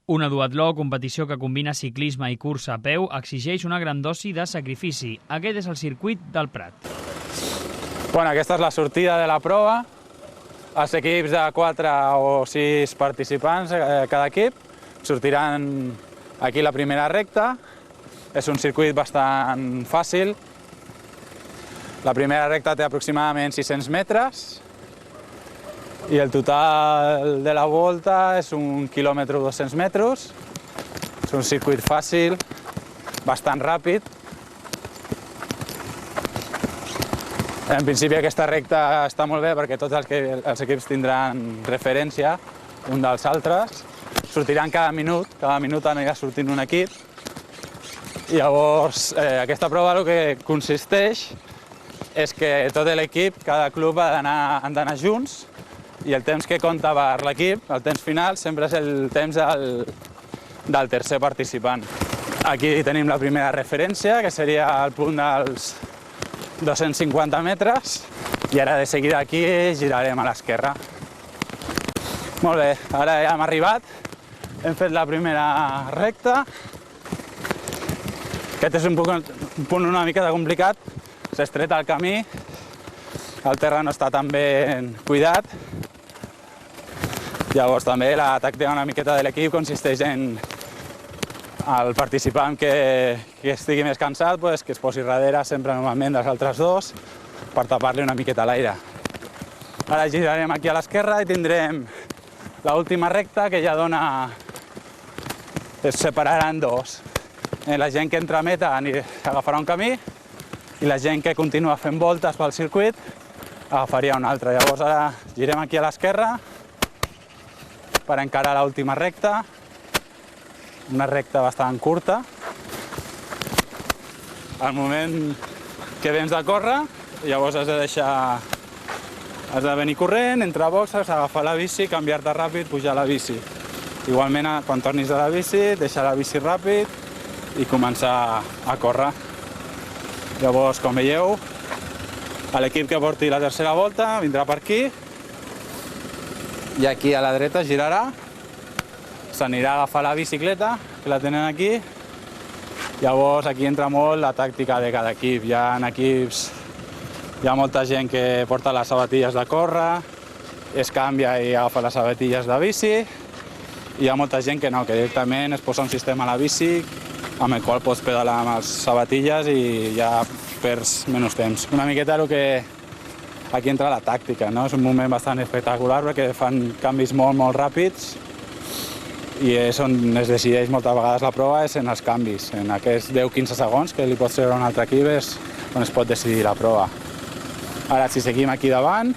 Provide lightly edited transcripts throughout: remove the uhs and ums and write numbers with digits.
Una duatló, competició que combina ciclisme i cursa a peu, exigeix una gran dosi de sacrifici. Aquest és el circuit del Prat. Aquesta és la sortida de la prova. Els equips de 4 o 6 participants, cada equip, sortiran aquí la primera recta. És un circuit bastant fàcil. La primera recta té aproximadament 600 metres i el total de la volta és 1 quilòmetre o 200 metres. És un circuit fàcil, bastant ràpid. En principi aquesta recta està molt bé perquè tots els equips tindran referència un dels altres. Sortiran cada minut anirà sortint un equip. I llavors aquesta prova el que consisteix és que tot l'equip, cada club han d'anar junts i el temps que compta per l'equip, el temps final, sempre és el temps del tercer participant. Aquí tenim la primera referència, que seria el punt dels 250 metres, i ara de seguida aquí girarem a l'esquerra. Molt bé, ara ja hem arribat, hem fet la primera recta. Aquest és un punt una mica complicat, s'estreta el camí, el terra no està tan ben cuidat. Llavors també la tàctica una miqueta de l'equip consisteix en el participant que estigui més cansat, que es posi darrere sempre normalment dels altres dos per tapar-li una miqueta l'aire. Ara girarem aquí a l'esquerra i tindrem l'última recta que ja es separarà en dos. La gent que entra a meta agafarà un camí i la gent que continua fent voltes pel circuit agafaria un altre. Llavors ara girem aquí a l'esquerra per encarar l'última recta, una recta bastant curta. Al moment que vens de córrer, llavors has de venir corrent, entrar a boxes, agafar la bici, canviar-te ràpid, pujar a la bici. Igualment, quan tornis de la bici, deixar la bici ràpid i començar a córrer. Llavors, com veieu, l'equip que porti la tercera volta vindrà per aquí i aquí a la dreta girarà, s'anirà a agafar la bicicleta, que la tenen aquí. Llavors aquí entra molt la tàctica de cada equip. Hi ha molta gent que porta les sabatilles de córrer, es canvia i agafa les sabatilles de bici. Hi ha molta gent que no, que directament es posa un sistema a la bici amb el qual pots pedalar amb les sabatilles i ja perds menys temps. Una miqueta el que aquí entra la tàctica, no? És un moment bastant espectacular perquè fan canvis molt ràpids i és on es decideix moltes vegades la prova, és en els canvis. En aquests 10-15 segons que li pots treure a un altre equip és on es pot decidir la prova. Ara, si seguim aquí davant,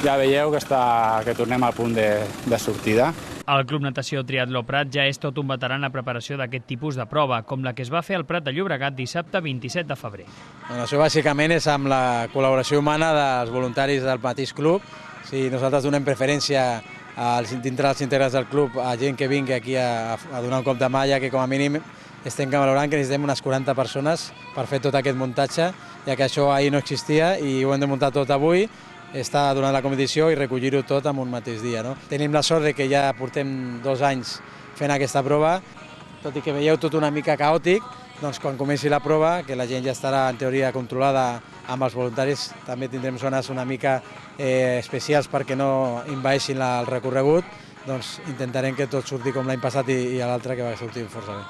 ja veieu que tornem al punt de sortida. El Club Natació Triatló Prat ja és tot un veterà en la preparació d'aquest tipus de prova, com la que es va fer al Prat de Llobregat dissabte 27 de febrer. Això bàsicament és amb la col·laboració humana dels voluntaris del mateix club. Nosaltres donem preferència dintre dels integrants del club a gent que vingui aquí a donar un cop de mà, ja que com a mínim estem valorant que necessitem unes 40 persones per fer tot aquest muntatge, ja que això ahir no existia i ho hem de muntar tot avui, està durant la competició i recollir-ho tot en un mateix dia. Tenim la sort que ja portem 2 anys fent aquesta prova, tot i que veieu tot una mica caòtic, doncs quan comenci la prova, que la gent ja estarà en teoria controlada amb els voluntaris, també tindrem zones una mica especials perquè no envaeixin el recorregut, doncs intentarem que tot surti com l'any passat i l'altre que va sortir força bé.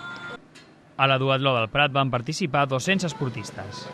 A la duatló del Prat van participar 200 esportistes.